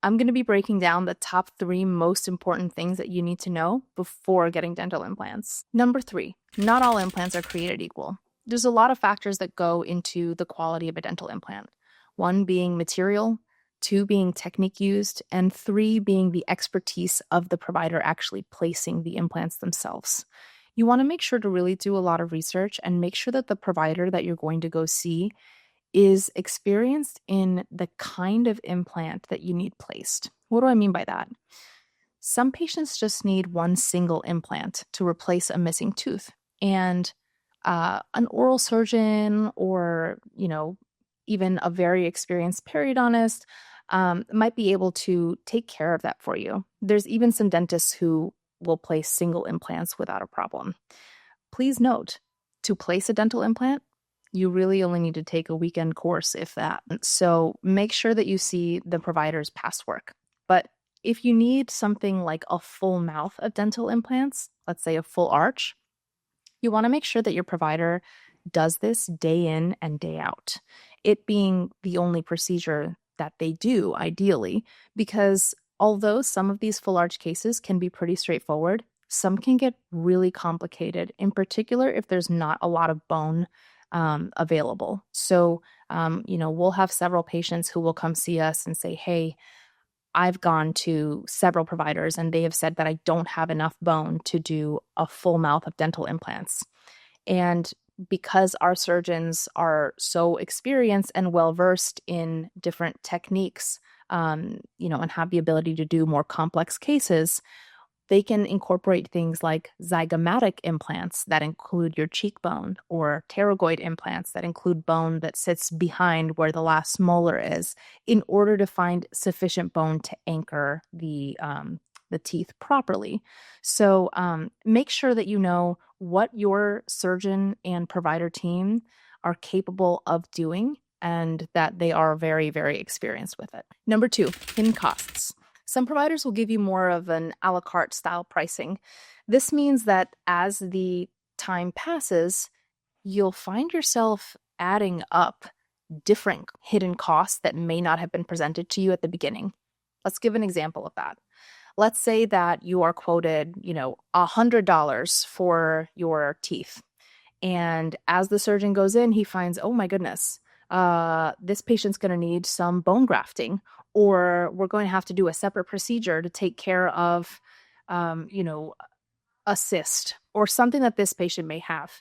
I'm going to be breaking down the top 3 most important things that you need to know before getting dental implants. Number 3, not all implants are created equal. There's a lot of factors that go into the quality of a dental implant. 1 being material, 2 being technique used, and 3 being the expertise of the provider actually placing the implants themselves. You want to make sure to really do a lot of research and make sure that the provider that you're going to go see is experienced in the kind of implant that you need placed. What do I mean by that? Some patients just need one single implant to replace a missing tooth, and an oral surgeon or even a very experienced periodontist might be able to take care of that for you. There's even some dentists who will place single implants without a problem. Please note, to place a dental implant, you really only need to take a weekend course, if that. So make sure that you see the provider's past work. But if you need something like a full mouth of dental implants, let's say a full arch, you want to make sure that your provider does this day in and day out, it being the only procedure that they do, ideally, because although some of these full arch cases can be pretty straightforward, some can get really complicated, in particular if there's not a lot of bone available. So, we'll have several patients who will come see us and say, hey, I've gone to several providers and they have said that I don't have enough bone to do a full mouth of dental implants. And because our surgeons are so experienced and well versed in different techniques, and have the ability to do more complex cases, they can incorporate things like zygomatic implants that include your cheekbone, or pterygoid implants that include bone that sits behind where the last molar is, in order to find sufficient bone to anchor the teeth properly. So make sure that you know what your surgeon and provider team are capable of doing and that they are very, very experienced with it. Number 2, hidden costs. Some providers will give you more of an a la carte style pricing. This means that as the time passes, you'll find yourself adding up different hidden costs that may not have been presented to you at the beginning. Let's give an example of that. Let's say that you are quoted, $100 for your teeth. And as the surgeon goes in, he finds, oh my goodness, this patient's going to need some bone grafting, or we're going to have to do a separate procedure to take care of, a cyst or something that this patient may have.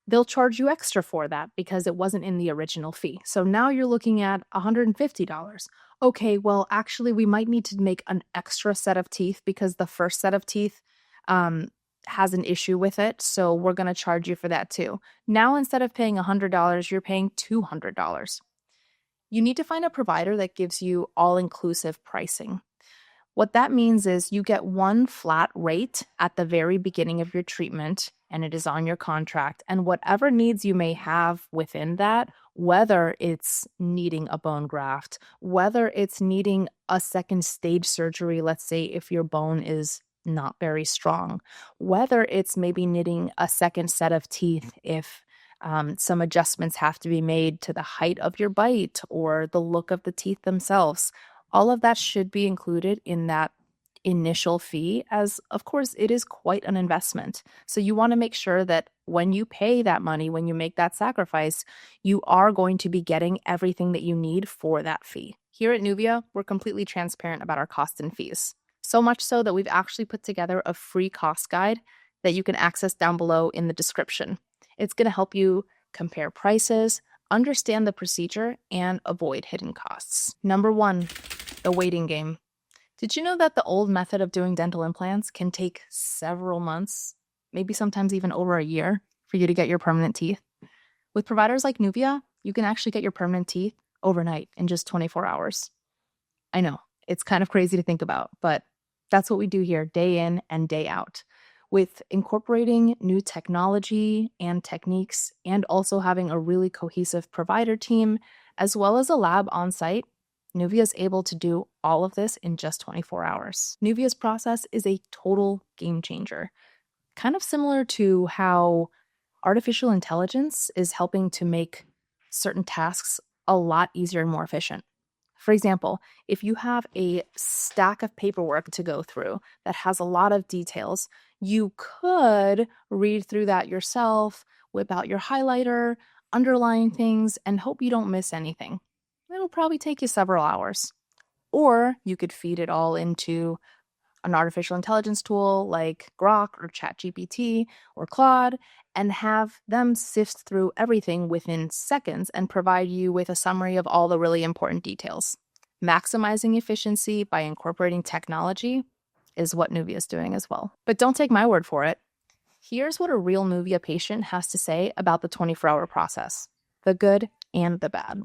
They'll charge you extra for that because it wasn't in the original fee. So now you're looking at $150. Okay, well, actually, we might need to make an extra set of teeth because the first set of teeth has an issue with it. So we're going to charge you for that too. Now, instead of paying $100, you're paying $200. You need to find a provider that gives you all-inclusive pricing. What that means is you get one flat rate at the very beginning of your treatment, and it is on your contract. And whatever needs you may have within that, whether it's needing a bone graft, whether it's needing a second stage surgery, let's say if your bone is not very strong, whether it's maybe needing a second set of teeth if some adjustments have to be made to the height of your bite or the look of the teeth themselves. All of that should be included in that initial fee, as of course it is quite an investment. So you want to make sure that when you pay that money, when you make that sacrifice, you are going to be getting everything that you need for that fee. Here at Nuvia, we're completely transparent about our costs and fees. So much so that we've actually put together a free cost guide that you can access down below in the description. It's going to help you compare prices, understand the procedure, and avoid hidden costs. Number 1, the waiting game. Did you know that the old method of doing dental implants can take several months, maybe sometimes even over a year, for you to get your permanent teeth? With providers like Nuvia, you can actually get your permanent teeth overnight in just 24 hours. I know, it's kind of crazy to think about, but that's what we do here day in and day out. With incorporating new technology and techniques, and also having a really cohesive provider team, as well as a lab on site, Nuvia is able to do all of this in just 24 hours. Nuvia's process is a total game changer, kind of similar to how artificial intelligence is helping to make certain tasks a lot easier and more efficient. For example, if you have a stack of paperwork to go through that has a lot of details, you could read through that yourself, whip out your highlighter, underline things, and hope you don't miss anything. It'll probably take you several hours. Or you could feed it all into an artificial intelligence tool like Grok or ChatGPT or Claude and have them sift through everything within seconds and provide you with a summary of all the really important details. Maximizing efficiency by incorporating technology is what Nuvia is doing as well. But don't take my word for it. Here's what a real Nuvia patient has to say about the 24-hour process, the good and the bad.